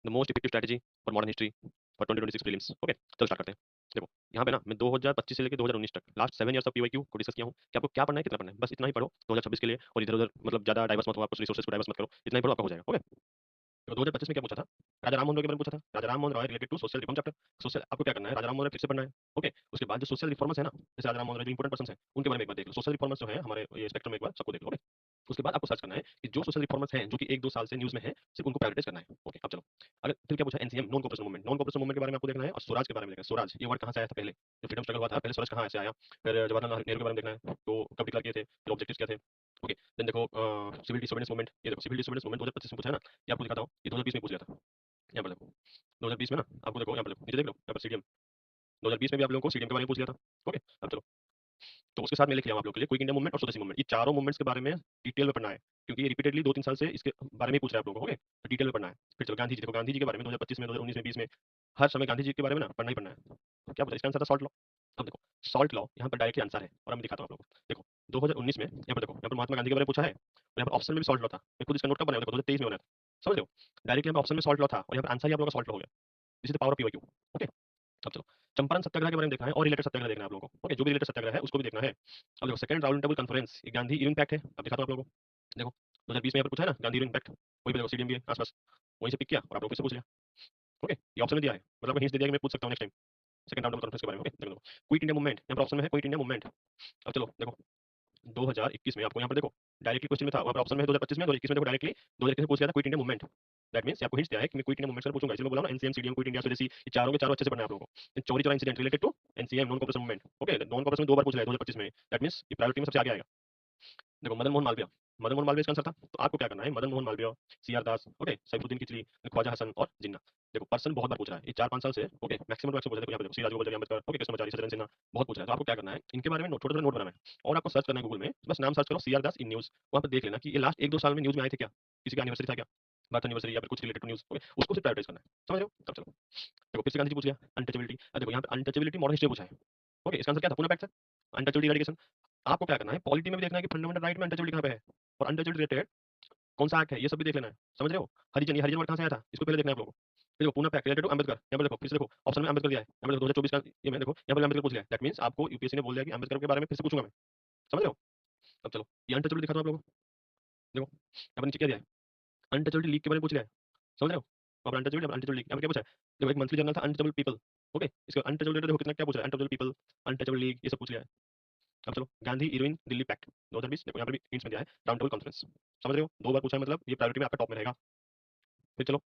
The most effective strategy for modern history for 2026 prelims. Okay, चलो start करते हैं। देखो, यहाँ पे ना मैं 2025 से लेकर 2019 तक लास्ट 7 ईयर्स ऑफ पीवाईक्यू को डिस्कस किया हूँ कि आपको क्या पढ़ना है, कितना पढ़ना है, बस इतना ही पढ़ो 2026 के लिए, और इधर-उधर मतलब ज़्यादा डाइवर्स मत हो, आपको रिसोर्सेज को डाइवर्स मत करो, इतना ही पढ़ो आपका हो जाएगा। ओके, तो 2025 में क्या पूछा था? राजा राम मोहन रॉय के बारे में पूछा था। Raja Ram Mohan Roy related to social reform chapter. Social आपको क्या करना है, राजा राम मोहन रॉय फिर से पढ़ना है। ओके, उसके बाद जो सोशल रिफॉर्मर्स है ना, जैसे राजा राम मोहन रॉय जो इंपोर्टेंट पर्सन्स हैं, उनके बारे में एक बार देख लो। सोशल रिफॉर्मर्स जो है हमारे ये स्पेक्ट्रम में एक बार सबको देख लो। ओके, उसके बाद आपको सर्च करना है कि जो सोशल रिफॉर्मर्स हैं, जो कि 1-2 साल से न्यूज़ में हैं, सिर्फ उनको प्रायोरिटाइज़ करना है। ओके, अब चलो। अगर फिर क्या पूछा, NCM non cooperation movement. Non cooperation movement के बारे में आपको देखना है और स्वराज के बारे में देखना है। स्वराज ये वर्ड कहाँ से आया था पहले? जो फ्रीडम स्ट्रगल हुआ था, पहले स्वराज कहाँ से आया? फिर जवाहरलाल नेहरू के बारे में देखना है, तो कब डिक्लेयर किए थे? फिर ऑब्जेक्टिव्स क्या थे? ओके, देन देखो सिविल डिसोबीडियंस मूवमेंट। ये देखो सिविल डिसोबीडियंस मूवमेंट 2025 में पूछा है ना, ये आपको दिखाता हूँ। ये 2020 में पूछ लिया था। यहाँ पर देखो, 2020 में ना आपको देखो, यहाँ पर देखो, नीचे देख लो, यहाँ पर सीडीएम। 2020 में भी आप लोगों को सीडीएम के बारे में पूछ लिया था। ओके, अब चलो। तो उसके साथ मैं लिख लिया हूँ आप लोगों के लिए क्विक इंडिया मूवमेंट और स्वदेशी मूवमेंट। ये चारों मूवमेंट्स के बारे में डिटेल में पढ़ना है, क्योंकि ये रिपीटेडली 2-3 साल से इसके बारे में ही पूछ रहा है आप लोगों को। ओके, तो डिटेल में पढ़ना है। फिर चलो गांधी जी, देखो गांधी जी के बारे में 2025 में, 2019 में, 20 में, हर समय गांधी जी के बारे में ना पढ़ना ही पढ़ना है। तो क्या बोला इसका आंसर था? Salt law. अब देखो, सॉल्ट लॉ यहाँ पर डायरेक्टली आंसर है, और मैं दिखाता हूँ आप लोगों को। देखो 2019 में यहाँ पर देखो, यहाँ पर महात्मा गांधी के बारे में पूछा है, और यहाँ पर ऑप्शन में भी सॉल्ट लॉ था। मैं खुद इसका नोट कब बनाया, देखो 2023 में बनाया था। समझ रहे हो? डायरेक्टली यहाँ पर ऑप्शन में सॉल्ट लॉ था, और यहाँ पर आंसर ही आप लोगों का सॉल्ट लॉ हो गया। This is the power of PYQ. Okay, अब चलो, चंपारण सत्याग्रह के बारे में देखना है, और रिलेटेड सत्याग्रह देखना है आप लोगों को। ओके, जो भी रिलेटेड सत्याग्रह है उसको भी देखना है। अब देखो, सेकंड राउंड टेबल कॉन्फ्रेंस, ये गांधी इवन पैक्ट है। अब दिखाता हूँ आप लोगों को। देखो 2020 में यहाँ पर पूछा है ना, गांधी इवन पैक्ट, वही पे देखो सीडीएम भी है आसपास, वहीं से पिक किया और आप लोग फिर से पूछ लिया। ओके, ये ऑप्शन में दिया है, मतलब हिंट्स दे दिया कि मैं पूछ सकता हूँ next time second round table conference के बारे में। ओके, देखो क्विट इंडिया मूवमेंट यहाँ पर ऑप्शन में है, क्विट इंडिया मूवमेंट। अब चलो देखो, 2021 में आपको यहाँ पर देखो डायरेक्टली क्वेश्चन में था, वहाँ पर ऑप्शन में है 2025 में, 2021 में देखो डायरेक्टली 2021 में पूछ लिया था quit India movement. That means आपको हिंट्स दिया है कि मैं क्विट इंडिया मूवमेंट से पूछूंगा, इसलिए मैं बोला ना एनसीएम, सीडीएम, क्विट इंडिया, स्वदेशी, ये चारों के चारों अच्छे से पढ़ना है आप लोगों को। Chauri Chaura incident related to NCM non cooperation movement. Okay, non cooperation में 2 बार पूछ लिया है 2025 में, दैट मीन्स ये प्रायोरिटी में सबसे आगे आएगा। देखो मदन मोहन मालवीय, मदन मोहन मालवीय इसका आंसर था। तो आपको क्या करना है, मदन मोहन मालवीय, सीआर दास, ओके, सैफुद्दीन किचली, ख्वाजा हसन और जिन्ना। देखो पर्सन बहुत बार पूछ रहा है, ये 4-5 साल से। ओके, मैक्सिमम अक्सर पूछ रहा है। देखो यहाँ पे देखो, सी राजगोपाल अम्बेडकर, ओके, कृष्णमाचारी, सत्येंद्र सिन्हा, बहुत पूछ रहा है। तो आपको क्या करना है, इनके बारे में छोटे छोटे नोट बनाना है, और आपको सर्च करना है गूगल में, बस नाम सर्च करो सीआर दास इन न्यूज, वहाँ पर देख लेना कि ये लास्ट 1-2 साल में न्यूज में आए थे क्या, किसी का एनिवर्सरी था क्या, बर्थ एनिवर्सरी या फिर कुछ रिलेटेड न्यूज। ओके, उसको सिर्फ प्रायोरिटाइज करना है। समझ रहे हो? तब चलो देखो, फिर से गांधी जी पूछ लिया, अनटचेबिलिटी। देखो यहाँ पे अनटचेबिलिटी मॉडर्न हिस्ट्री पूछा है। ओके, इसका आंसर क्या था? पूना पैक्ट था, अनटचेबिलिटी इरेडिकेशन। आपको क्या करना है, पॉलिटी में भी देखना है कि फंडामेंटल राइट में अनटचेबिलिटी कहाँ पे है, और अनटचेबिलिटी रिलेटेड कौन-सा एक्ट है, ये सब भी देख लेना है। समझ रहे हो? हरिजन, ये हरिजन वर्ड कहाँ से आया था? इसको पहले देखना है आप लोगों को। फिर देखो Poona pact related to Ambedkar, यहाँ पे देखो, फिर से देखो ऑप्शन में अम्बेडकर दिया है। यहाँ पे देखो 2024 का ये मैं देखो, यहाँ पे अम्बेडकर पूछ लिया है। दैट मीन्स आपको यूपीएससी ने बोल दिया कि अम्बेडकर के बारे में फिर से पूछूंगा मैं। समझ रहे हो? अब चलो, ये अनटचेबिलिटी दिखाता हूँ आप लोगों को। देखो, यहाँ पर नीचे क्या दिया है? अनटचेबिलिटी लीग के बारे में पूछ लिया है। समझ रहे हो? वहाँ पर अनटचेबिलिटी, अनटचेबल लीग, यहाँ पे क्या पूछा है? देखो एक मंथली जर्नल था अनटचेबल पीपल। ओके, इसका अनटचेबल देखो कितना क्या पूछ रहा है, अनटचेबल पीपल, अनटचेबल लीग, ये सब पूछ लिया है। अब चलो, गांधी इरविन दिल्ली पैक्ट 2020, देखो यहाँ पर भी हिंट्स में दिया है, राउंड टेबल कॉन्फ्रेंस। समझ रहे हो? 2 बार पूछा है, मतलब ये प्रायोरिटी में आपका टॉप में रहेगा। फिर चलो,